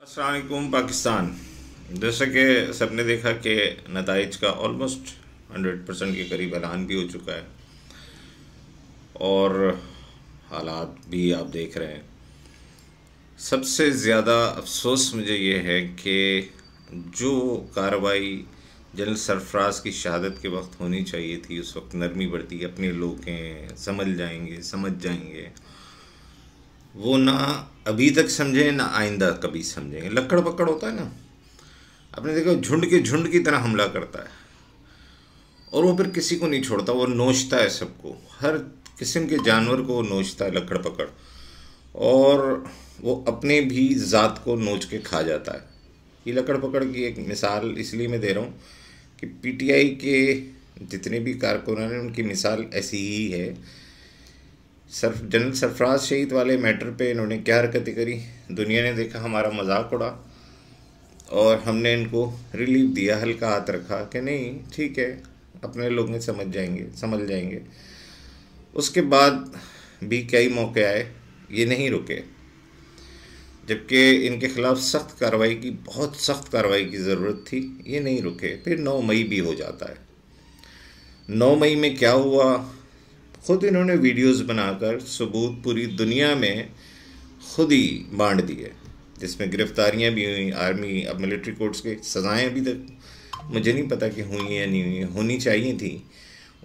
अस्सलाम वालेकुम पाकिस्तान। जैसा कि सबने देखा कि नताइज का ऑलमोस्ट 100% के करीब ऐलान भी हो चुका है और हालात भी आप देख रहे हैं। सबसे ज़्यादा अफसोस मुझे ये है कि जो कार्रवाई जनरल सरफराज की शहादत के वक्त होनी चाहिए थी उस वक्त नरमी बढ़ती, अपने लोग हैं, समझ जाएंगे, वो ना अभी तक समझे ना आइंदा कभी समझेंगे। लकड़ पकड़ होता है ना, आपने देखा झुंड के झुंड की तरह हमला करता है और वो फिर किसी को नहीं छोड़ता, वो नोचता है सबको, हर किस्म के जानवर को वो नोचता है लकड़ पकड़, और वो अपने भी ज़ात को नोच के खा जाता है। ये लकड़ पकड़ की एक मिसाल इसलिए मैं दे रहा हूँ कि पीटीआई के जितने भी कारकुन हैं उनकी मिसाल ऐसी ही है। जनरल सरफराज शहीद वाले मैटर पे इन्होंने क्या हरकतें करी, दुनिया ने देखा, हमारा मजाक उड़ा और हमने इनको रिलीफ दिया, हल्का हाथ रखा कि नहीं ठीक है, अपने लोग ने समझ जाएंगे। उसके बाद भी कई मौके आए, ये नहीं रुके, जबकि इनके ख़िलाफ़ सख्त कार्रवाई की, बहुत सख्त कार्रवाई की ज़रूरत थी, ये नहीं रुके। फिर 9 मई भी हो जाता है। 9 मई में क्या हुआ, ख़ुद इन्होंने वीडियोस बनाकर सबूत पूरी दुनिया में खुद ही बांट दिए, जिसमें गिरफ्तारियां भी हुई, आर्मी अब मिलिट्री कोर्ट्स के सज़ाएँ अभी तक मुझे नहीं पता कि हुई या नहीं हुई, होनी चाहिए थी।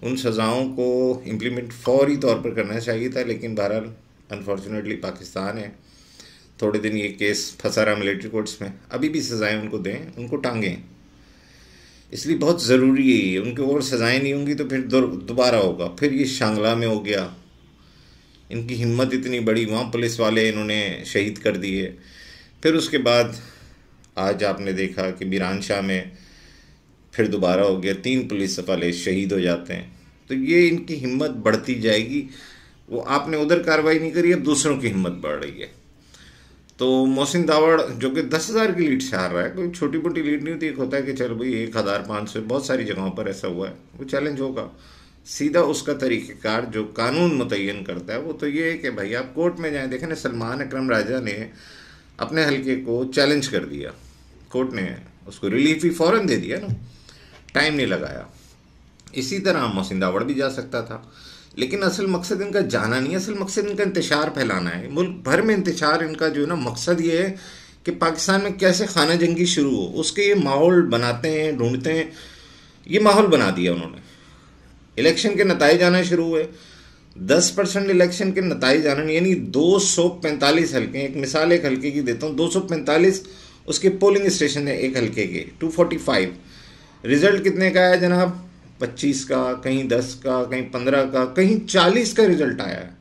उन सज़ाओं को इम्प्लीमेंट फौरी तौर पर करना चाहिए था, लेकिन बहरहाल अनफॉर्चुनेटली पाकिस्तान है, थोड़े दिन ये केस फंसा रहा मिलिट्री कोर्ट्स में, अभी भी सज़ाएँ उनको दें, उनको टांगें, इसलिए बहुत ज़रूरी है। उनके और सज़ाएँ नहीं होंगी तो फिर दोबारा होगा। फिर ये शांगला में हो गया, इनकी हिम्मत इतनी बड़ी, वहाँ पुलिस वाले इन्होंने शहीद कर दिए। फिर उसके बाद आज आपने देखा कि बिरानशाह में फिर दोबारा हो गया, 3 पुलिस वाले शहीद हो जाते हैं। तो ये इनकी हिम्मत बढ़ती जाएगी। वो आपने उधर कार्रवाई नहीं करी, अब दूसरों की हिम्मत बढ़ रही है। तो मोहसिन दावड़ जो कि 10,000 की लीड से हार रहा है, कोई छोटी मोटी लीड नहीं होती। एक होता है कि चल भाई 1,500, बहुत सारी जगहों पर ऐसा हुआ है, वो चैलेंज होगा। सीधा उसका तरीक़ेकार जो कानून मुतय्यन करता है वो तो ये है कि भाई आप कोर्ट में जाएं। देखें ना, सलमान अकरम राजा ने अपने हल्के को चैलेंज कर दिया, कोर्ट ने उसको रिलीफ भी फ़ौरन दे दिया ना, टाइम नहीं लगाया। इसी तरह मोहसिन दावड़ भी जा सकता था, लेकिन असल मकसद इनका जाना नहीं है, असल मकसद इनका इंतशार फैलाना है। मुल्क भर में इंतशार इनका जो है ना मकसद ये है कि पाकिस्तान में कैसे खाना जंगी शुरू हो, उसके ये माहौल बनाते हैं, ढूंढते हैं। ये माहौल बना दिया उन्होंने। इलेक्शन के नताइज आना शुरू हुए, 10% इलेक्शन के नताइज आना, यानी 245 हल्के। एक मिसाल एक हल्के की देता हूँ, 245 उसके पोलिंग स्टेशन है एक हल्के के, 245। रिजल्ट कितने का आया जनाब? 25 का, कहीं 10 का, कहीं 15 का, कहीं 40 का रिजल्ट आया है।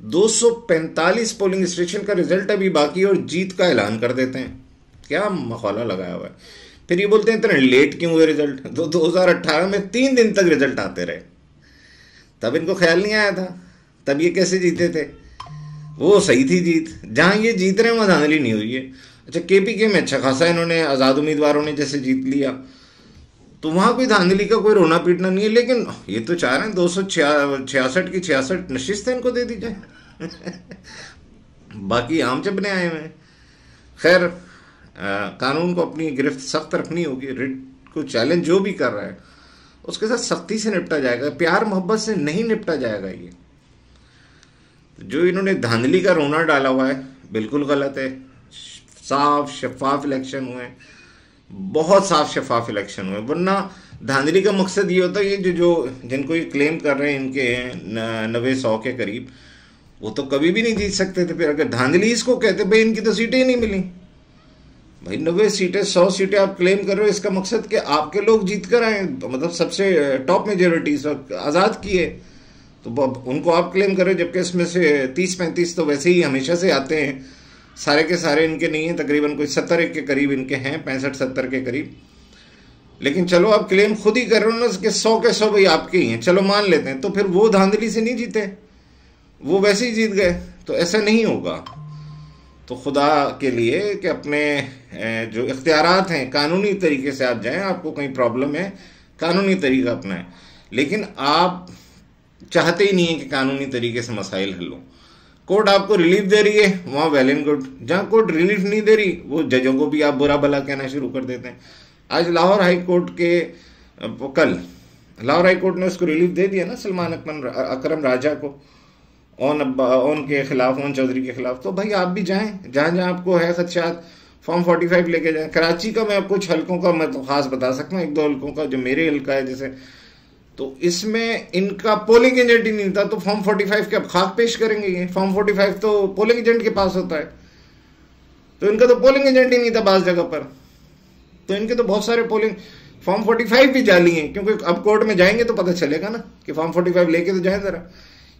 245 पोलिंग स्टेशन का रिजल्ट अभी बाकी और जीत का ऐलान कर देते हैं। क्या मखौला लगाया हुआ है। फिर ये बोलते हैं इतना लेट क्यों हुए रिजल्ट? 2018 में 3 दिन तक रिजल्ट आते रहे, तब इनको ख्याल नहीं आया था, तब ये कैसे जीते थे? वो सही थी जीत, जहां ये जीत रहे हैं वहां धांधली नहीं हुई है। अच्छा, KPK में अच्छा खासा इन्होंने आज़ाद उम्मीदवारों ने जैसे जीत लिया, तो वहाँ कोई धांधली का कोई रोना पीटना नहीं है। लेकिन ये तो चाह रहे हैं 266 की 66 नशिस्तें इनको दे दी जाए बाकी आम चबने आए हुए हैं। खैर, कानून को अपनी गिरफ्त सख्त रखनी होगी। रिट को चैलेंज जो भी कर रहा है उसके साथ सख्ती से निपटा जाएगा, प्यार मोहब्बत से नहीं निपटा जाएगा। ये जो इन्होंने धांधली का रोना डाला हुआ है बिल्कुल गलत है। साफ शफाफ इलेक्शन हुए, बहुत साफ शफाफ इलेक्शन हुए, वरना धांधली का मकसद ये होता है ये जो जिनको ये क्लेम कर रहे हैं इनके 90-100 के करीब, वो तो कभी भी नहीं जीत सकते थे। फिर अगर धांधली इसको कहते, भाई इनकी तो सीटें ही नहीं मिली, भाई 90 सीटें 100 सीटें आप क्लेम कर रहे हो, इसका मकसद कि आपके लोग जीत कर आए, मतलब सबसे टॉप मेजोरिटी आज़ाद किए, तो उनको आप क्लेम कर रहे हो, जबकि इसमें से 30-35 तो वैसे ही हमेशा से आते हैं, सारे के सारे इनके नहीं हैं, तकरीबन कोई 70 के करीब इनके हैं, 65-70 के करीब। लेकिन चलो आप क्लेम खुद ही कर रहे हो ना कि 100 के 100 भाई आपके ही हैं, चलो मान लेते हैं, तो फिर वो धांधली से नहीं जीते, वो वैसे ही जीत गए। तो ऐसा नहीं होगा। तो खुदा के लिए कि अपने जो इख्तियारात हैं कानूनी तरीके से आप जाएं, आपको कहीं प्रॉब्लम है कानूनी तरीका अपनाएं, लेकिन आप चाहते ही नहीं है कि कानूनी तरीके से मसाइल हल हों। कोर्ट आपको रिलीफ दे रही है वहां वेल एंड गुड, जहां कोर्ट रिलीफ नहीं दे रही वो जजों को भी आप बुरा भला कहना शुरू कर देते हैं। आज लाहौर हाई कोर्ट के कल लाहौर हाई कोर्ट ने उसको रिलीफ दे दिया ना, सलमान अकरम राजा को, ऑन के खिलाफ, ऑन चौधरी के खिलाफ। तो भाई आप भी जाएं जहां जहां आपको है खदशात, फॉर्म 45 लेके जाएं। कराची का मैं कुछ हल्कों का मैं तो खास बता सकता हूँ, 1-2 हल्कों का जो मेरे हल्का है जैसे, तो इसमें इनका पोलिंग एजेंट ही नहीं था, तो फॉर्म 45 के अब खाक पेश करेंगे ये। फॉर्म 45 तो पोलिंग एजेंट के पास होता है, तो इनका तो पोलिंग एजेंट ही नहीं था बास जगह पर, तो इनके तो बहुत सारे पोलिंग फॉर्म 45 भी जाली हैं, क्योंकि अब कोर्ट में जाएंगे तो पता चलेगा ना कि फॉर्म 45 लेके तो जाए जरा।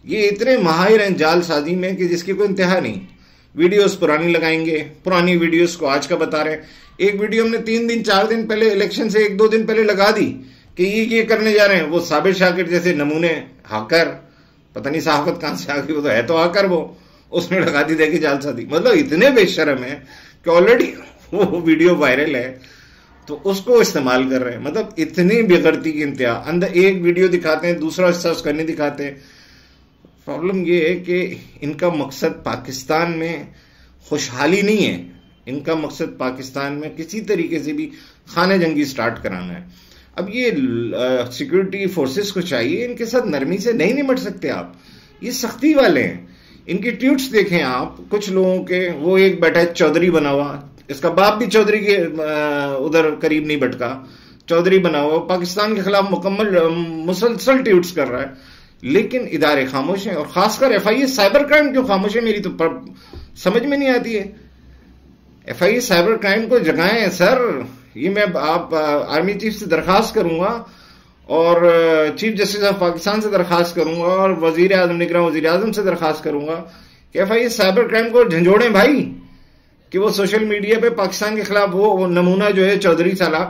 ये इतने माहिर हैं जालसाजी में कि जिसकी कोई इंतहा नहीं। वीडियोस पुरानी लगाएंगे, पुरानी वीडियोस को आज का बता रहे हैं। एक वीडियो हमने 3 दिन 4 दिन पहले, इलेक्शन से 1-2 दिन पहले लगा दी कि ये करने जा रहे हैं। वो साबिर शाकिर जैसे नमूने हाकर, पता नहीं सहाफत कहां से आ गई, वो तो है तो हाकर, वो उसने लगा दी देखी जालसाजी। मतलब इतने बेशर्म है कि ऑलरेडी वो वीडियो वायरल है तो उसको इस्तेमाल कर रहे हैं। मतलब इतनी बेगरती की इंतहा, अंदर एक वीडियो दिखाते हैं दूसरा हिस्सा उसका नहीं दिखाते हैं। प्रॉब्लम ये है कि इनका मकसद पाकिस्तान में खुशहाली नहीं है, इनका मकसद पाकिस्तान में किसी तरीके से भी खाने जंगी स्टार्ट कराना है। अब ये सिक्योरिटी फोर्सेस को चाहिए, इनके साथ नरमी से नहीं निपट सकते आप, ये सख्ती वाले हैं। इनके ट्वीट्स देखें आप कुछ लोगों के, वो एक बैठा है चौधरी बना हुआ, इसका बाप भी चौधरी के उधर करीब नहीं भटका, चौधरी बना हुआ, पाकिस्तान के खिलाफ मुकम्मल मुसलसल ट्वीट्स कर रहा है, लेकिन इदारे खामोश हैं। और खासकर FIA साइबर क्राइम क्यों खामोश है, मेरी तो समझ में नहीं आती है। FIA साइबर क्राइम को जगाएं सर। ये मैं आप आर्मी चीफ से दरखास्त करूंगा और चीफ जस्टिस ऑफ पाकिस्तान से दरखास्त करूंगा और वजीर आजम, निगरान वजीर आजम से दरखास्त करूंगा कि FIA साइबर क्राइम को झंझोड़ें भाई, कि वो सोशल मीडिया पे पाकिस्तान के खिलाफ वो नमूना जो है चौधरी साला,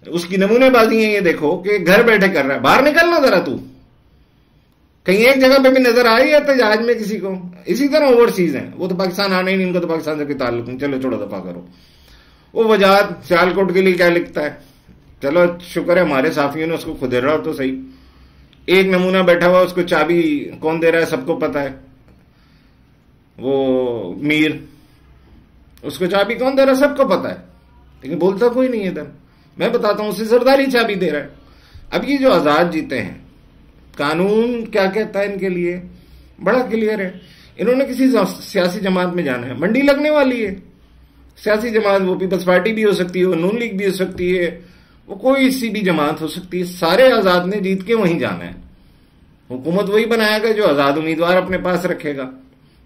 उसकी नमूनेबाजी है ये देखो कि घर बैठे कर रहा है। बाहर निकलना जरा तू, कहीं एक जगह पे भी नजर आ रही है तो जहाज में किसी को। इसी तरह ओवरसीज है, वो तो पाकिस्तान आने ही नहीं, इनको तो पाकिस्तान से कोई ताल्लुक नहीं, चलो छोड़ो दफा करो। वो वजाहत सियालकोट के लिए क्या लिखता है, चलो शुक्र है हमारे साफियों ने उसको खुद रहा तो सही। एक नमूना बैठा हुआ, उसको चाबी कौन दे रहा है सबको पता है, वो मीर, उसको चाबी कौन दे रहा है सबको पता है, लेकिन बोलता कोई नहीं इधर। मैं बताता हूं, उसे सरदारी चाबी दे रहा है। अब ये जो आजाद जीते हैं, कानून क्या कहता है इनके लिए बड़ा क्लियर है। इन्होंने किसी सियासी जमात में जाना है, मंडी लगने वाली है सियासी जमात, वो पीपल्स पार्टी भी हो सकती है, वो नून लीग भी हो सकती है, वो कोई सी भी जमात हो सकती है। सारे आजाद ने जीत के वहीं जाना है। हुकूमत वही बनाएगा जो आजाद उम्मीदवार अपने पास रखेगा।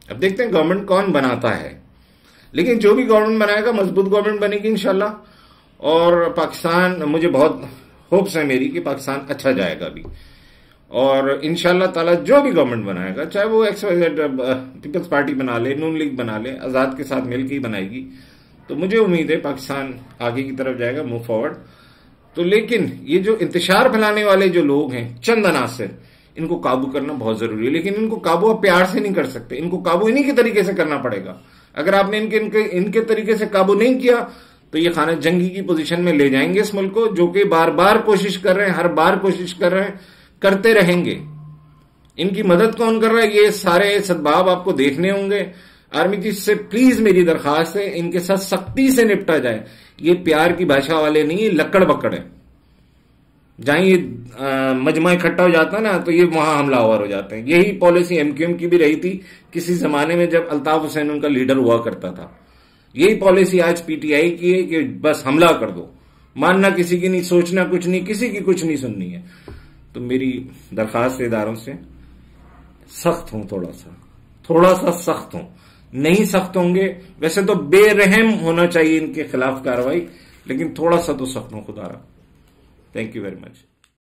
अब देखते हैं गवर्नमेंट कौन बनाता है, लेकिन जो भी गवर्नमेंट बनाएगा मजबूत गवर्नमेंट बनेगी इंशाल्लाह। और पाकिस्तान, मुझे बहुत होप्स है मेरी कि पाकिस्तान अच्छा जाएगा अभी, और इंशाल्लाह ताला जो भी गवर्नमेंट बनाएगा, चाहे वो XYZ पीपल्स पार्टी बना ले, नून लीग बना ले, आजाद के साथ मिलकर ही बनाएगी, तो मुझे उम्मीद है पाकिस्तान आगे की तरफ जाएगा, मूव फॉरवर्ड। तो लेकिन ये जो इंतशार फैलाने वाले जो लोग हैं, चंद अनासिर, इनको काबू करना बहुत जरूरी है। लेकिन इनको काबू आप प्यार से नहीं कर सकते, इनको काबू इन्हीं के तरीके से करना पड़ेगा। अगर आपने इनके तरीके से काबू नहीं किया तो ये खाना जंगी की पोजीशन में ले जाएंगे इस मुल्क को, जो कि बार बार कोशिश कर रहे हैं, हर बार कोशिश कर रहे हैं, करते रहेंगे। इनकी मदद कौन कर रहा है, ये सारे सद्भाव आपको देखने होंगे। आर्मी चीफ से प्लीज मेरी दरखास्त है, इनके साथ सख्ती से निपटा जाए। ये प्यार की भाषा वाले नहीं, ये लक्कड़ बक्कड़ है। जहां ये मजमा इकट्ठा हो जाता है ना, तो ये वहां हमलावर हो जाते हैं। यही पॉलिसी MQM की भी रही थी किसी जमाने में, जब अल्ताफ हुसैन उनका लीडर हुआ करता था। यही पॉलिसी आज PTI की है कि बस हमला कर दो, मानना किसी की नहीं, सोचना कुछ नहीं, किसी की कुछ नहीं सुननी है। तो मेरी दरखास्त इदारों से सख्त हूं, थोड़ा सा सख्त हूं। नहीं सख्त होंगे, वैसे तो बेरहम होना चाहिए इनके खिलाफ कार्रवाई, लेकिन थोड़ा सा तो सख्त हूं खुदारा। Thank you very much.